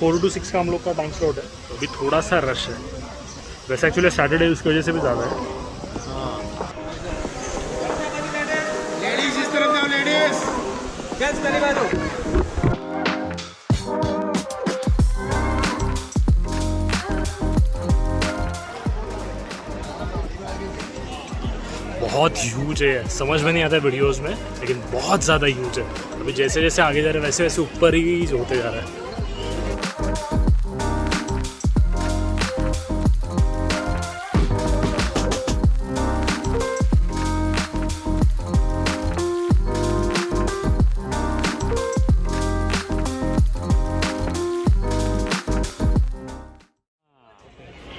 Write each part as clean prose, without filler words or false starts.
4 to 6 का हम लोग का टाइम स्लॉट है, तो अभी थोड़ा सा रश है। वैसे एक्चुअली सैटरडे उसकी वजह से भी ज़्यादा है। लेडीज इस तरफ जाओ, लेडीज जेंट्स पहले बैठो। बहुत ह्यूज है, समझ में नहीं आता है वीडियोस में, लेकिन बहुत ज़्यादा ह्यूज है। अभी जैसे जैसे आगे जा रहे हैं वैसे वैसे ऊपर ही होते जा रहा है।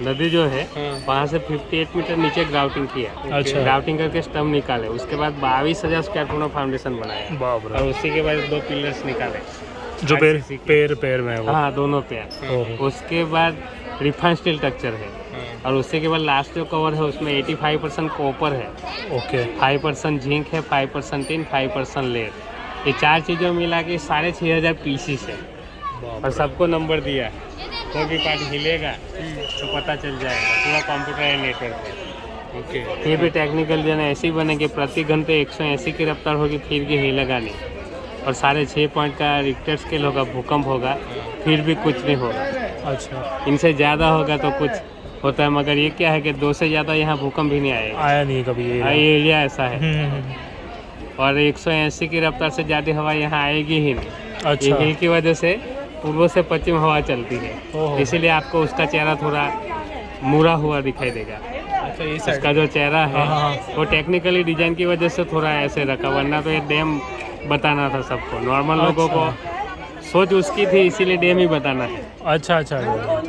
नदी जो है वहाँ से 58 मीटर नीचे ग्राउटिंग किया। अच्छा। ग्राउटिंग करके स्टम्प निकाले, उसके बाद 22,000 स्क्वायर फुट फाउंडेशन बनाया बाप रे। और उसी के बाद 2 पिलर्स निकाले जो पैर में है वो। हाँ, दोनों पैर। उसके बाद रिफाइन स्टील स्ट्रक्चर है और उसके के बाद लास्ट जो कवर है उसमें 85% कॉपर है, ओके। 5% जिंक है, 5% टिन, 5% लेड। ये 4 चीज़ों मिला के 6,500 पीसीस है और सबको नंबर दिया है। कोई भी पार्ट हिलेगा तो पता चल जाएगा, पूरा कंप्यूटर नेटवर्क है। ओके। ये भी टेक्निकल जो है ऐसे ही बने कि प्रति घंटे 180 की रफ्तार होगी, फिर भी हिलेगा नहीं। और 6.5 पॉइंट का रिक्टर स्केल होगा, भूकंप होगा, फिर भी कुछ नहीं होगा। अच्छा। इनसे ज़्यादा होगा तो कुछ होता है, मगर ये क्या है कि 2 से ज़्यादा यहाँ भूकंप भी नहीं आएगा। आया नहीं कभी ये एरिया ऐसा है। और 180 की रफ्तार से ज़्यादा हवा यहाँ आएगी ही नहीं। अच्छा। ये हिल की वजह से पूर्व से पश्चिम हवा चलती है, इसीलिए आपको उसका चेहरा थोड़ा मुड़ा हुआ दिखाई देगा। अच्छा, ये उसका जो चेहरा है हाँ। वो टेक्निकली डिजाइन की वजह से थोड़ा ऐसे रखा, वरना तो ये डैम बताना था सबको। नॉर्मल लोगों को सोच उसकी थी, इसीलिए डैम ही बताना है। अच्छा।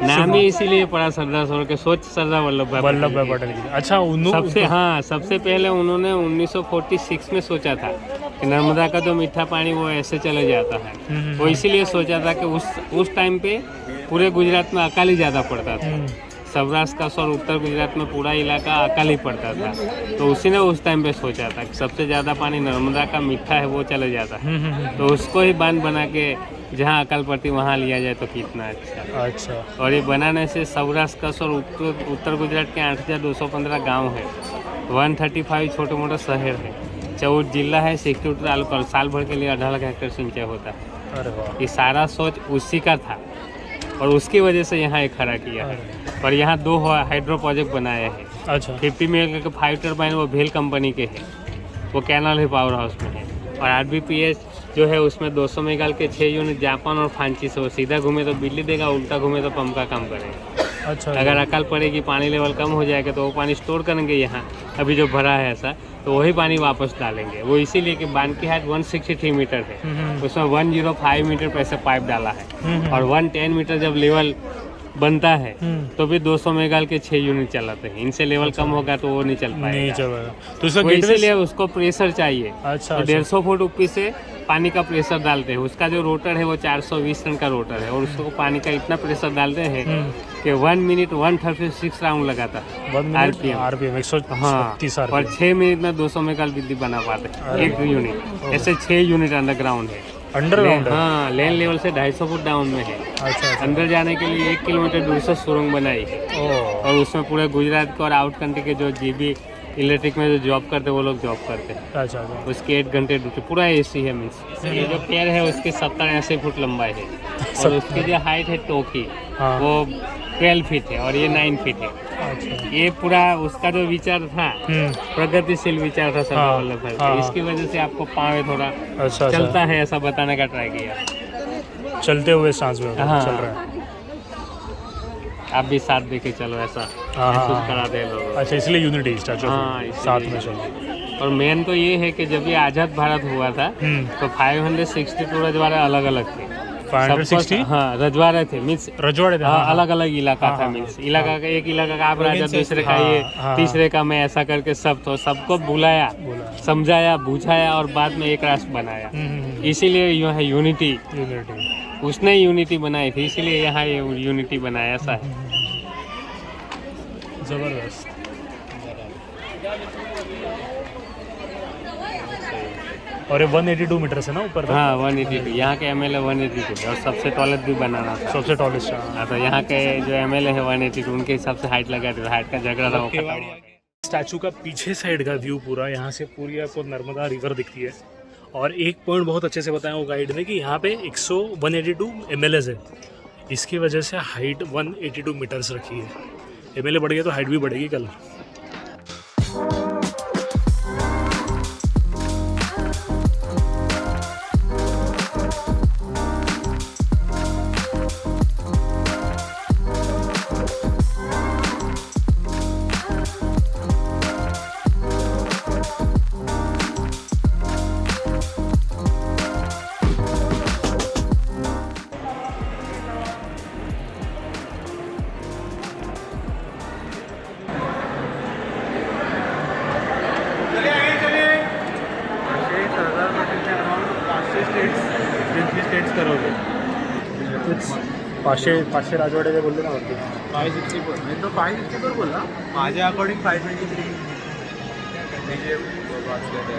नाम ही इसीलिए पड़ा सरदार सरोवर के, सोच सरदार वल्लभ भाई पटेल की। अच्छा, सबसे पहले उन्होंने 1946 में सोचा था कि नर्मदा का जो मीठा पानी वो ऐसे चले जाता है। वो इसीलिए सोचा था कि उस टाइम पे पूरे गुजरात में अकाल ज़्यादा पड़ता था। सौराष्ट्र का और उत्तर गुजरात में पूरा इलाका अकाल ही पड़ता था, तो उसी ने उस टाइम पे सोचा था कि सबसे ज़्यादा पानी नर्मदा का मीठा है वो चले जाता है, तो उसको ही बांध बना के जहाँ अकाल पड़ती वहाँ लिया जाए तो कितना अच्छा। और ये बनाने से सौराष्ट्र का और उत्तर गुजरात के 8,215 गाँव है, 135 छोटे मोटे शहर है, 14 जिला है, 62 तालुका, साल भर के लिए 18 लाख हेक्टेयर सिंचाई होता है। अरे वाह। ये सारा सोच उसी का था और उसकी वजह से यहाँ एक खड़ा किया है। और यहाँ 2 हाइड्रो प्रोजेक्ट बनाए हैं। अच्छा। 50 मेगावाट के 5 टर्बाइन वो भेल कंपनी के हैं, वो कैनल है पावर हाउस में है। और RBPS जो है उसमें 200 मेगावाट के 6 यूनिट जापान और फ्रांची से, वो सीधा घूमे तो बिजली देगा, उल्टा घूमे तो पंप का काम करेगा। अच्छा। अगर अकाल पड़ेगी, पानी लेवल कम हो जाएगा तो वो पानी स्टोर करेंगे यहाँ, अभी जो भरा है ऐसा, तो वही पानी वापस डालेंगे। वो इसीलिए कि बांध की हाइट 163 मीटर है, उसमें 105 मीटर पर ऐसे पाइप डाला है। और 110 मीटर जब लेवल बनता है तो भी 200 मेगावाट के 6 यूनिट चलाते हैं। इनसे लेवल कम होगा तो वो नहीं चल पाएगा। तो इसीलिए उसको प्रेशर चाहिए। अच्छा। तो 150 फुट ऊपर से पानी का प्रेशर डालते हैं। उसका जो रोटर है वो 420 टन का रोटर है और उसको पानी का इतना प्रेशर डालते हैं कि 1 मिनट 136 राउंड लगाता है RPM 136। और 6 मिनट में 200 मेगावाट बिजली बना पाते हैं एक यूनिट। ऐसे 6 यूनिट अंडरग्राउंड है। हाँ, लैंड लेवल से 250 फुट डाउन में है। अच्छा। अंदर जाने के लिए 1 किलोमीटर दूर से सुरंग बनाई है और उसमें पूरे गुजरात के और आउट कंट्री के जो GB इलेक्ट्रिक में जो जॉब करते हैं वो लोग जॉब करते हैं। अच्छा। उसके 8 घंटे ड्यूटी, पूरा AC है। मीन्स ये जो पेड़ है उसके 70-80 फुट लंबाई है और उसकी जो हाइट है टोकी वो 12 फीट है और ये 9 फीट है। अच्छा। ये पूरा उसका जो विचार था प्रगतिशील विचार था सरदार वल्लभ भाई का, इसकी वजह से आपको पाँव थोड़ा अच्छा चलता है ऐसा बताने का ट्राई किया। चलते हुए सांस में चल रहा है। आप भी साथ देके चलो ऐसा महसूस कराते हैं लोग। अच्छा, इसलिए यूनिटी साथ में चलो। और मेन तो ये है कि जब ये आज़ाद भारत हुआ था तो 562 रजवाड़े अलग अलग थे। 560? हाँ, रजवाड़े थे। मीन्स रजवाड़े थे। अलग अलग इलाका था। मीन्स इलाका का एक इलाका का आप राजा, दूसरे का ये, तीसरे का मैं, ऐसा करके सब तो सबको बुलाया, समझाया, बुझाया और बाद में एक राष्ट्र बनाया। इसीलिए यूँ है यूनिटी। उसने यूनिटी बनाई थी, इसीलिए यहाँ ये यूनिटी बनाया। ऐसा है। जबरदस्त। और ये 182 मीटर से ना ऊपर था? हाँ 182, यहाँ के ML है 182 है और सबसे टॉलेस्ट भी बनाना था। सबसे टॉलेस्ट। हाँ तो यहाँ के जो ML है 182, उनके हिसाब से हाइट लगा दी, हाइट का झगड़ा था वो खत्म हो गया। स्टैचू का पीछे साइड का व्यू पूरा, यहाँ से पूरी आपको नर्मदा रिवर दिखती है। और एक पॉइंट बहुत अच्छे से बताया वो गाइड ने कि यहाँ पे 182 MLs है, इसकी वजह से हाइट 182 मीटर्स रखी है। MLA बढ़ गया तो हाइट भी बढ़ेगी कल। पाचशे राजवाडे ते बोलले ना वरती 564. मी तो 564 बोलला, माझ्या अकॉर्डिंग 523 जे वाचले ते.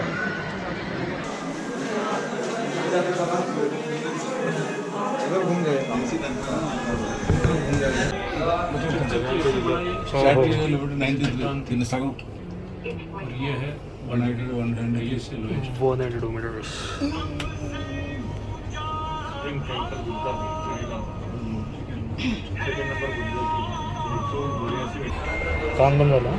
घूम गए ये है 182 मीटर्स। काम बंद झाला।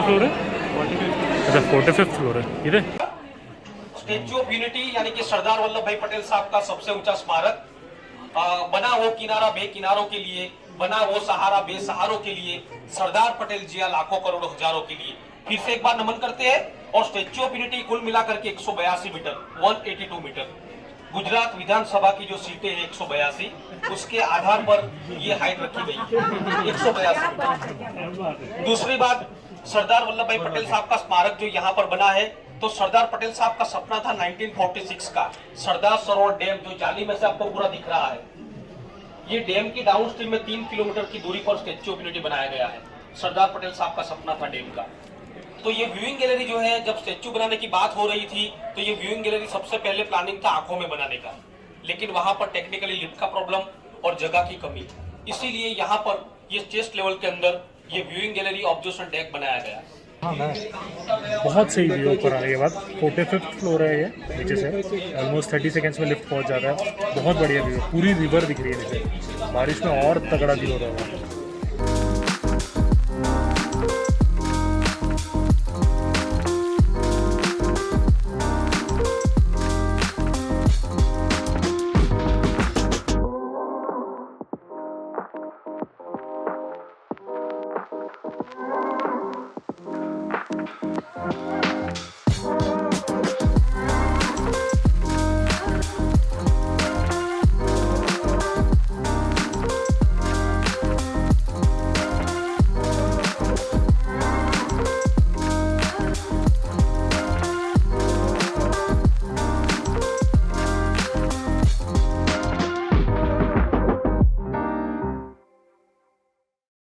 फ्लोर है? अच्छा 45th फ्लोर है इधर। स्टेच्यू ऑफ यूनिटी यानी कि सरदार वल्लभ भाई पटेल साहब का सबसे ऊंचा स्मारक बना वो किनारा बेकिनारों के लिए, बना वो सहारा बेसहारों के लिए, सरदार पटेल जिया लाखों करोड़ों हजारों के लिए। फिर से एक बार नमन करते हैं। और स्टेच्यू ऑफ यूनिटी कुल मिलाकर के 182 मीटर 182 मीटर। गुजरात विधानसभा की जो सीटें हैं 182, उसके आधार पर ये हाइट रखी गई 182 मीटर। दूसरी बात, सरदार वल्लभ भाई पटेल साहब का स्मारक जो यहाँ पर बना है, तो सरदार पटेल साहब का सपना था 1946 का सरदार सरोवर डैम, जो जाली में से आपको पूरा दिख रहा है। ये डैम की डाउन स्ट्रीम में 3 किलोमीटर की दूरी पर स्टेच्यू ऑफ यूनिटी बनाया गया है। सरदार पटेल साहब का सपना था डैम का। तो ये व्यूइंग गैलरी जो है, जब स्टेच्यू बनाने की बात हो रही थी तो ये व्यूइंग गैलरी सबसे पहले प्लानिंग था आंखों में बनाने का, लेकिन वहां पर टेक्निकली लिफ्ट का प्रॉब्लम और जगह की कमी, इसीलिए यहाँ पर ये चेस्ट लेवल के अंदर ये व्यूइंग गैलरी ऑब्जर्वेशन डेक बनाया गया। बहुत सही व्यू ऊपर आने के बाद। 45th फ्लोर है ये, नीचे से ऑलमोस्ट 30 सेकेंड्स में लिफ्ट पहुंच जाता है। बहुत बढ़िया व्यू, पूरी रिवर दिख रही है नीचे। बारिश में और तगड़ा व्यू हो रहा है।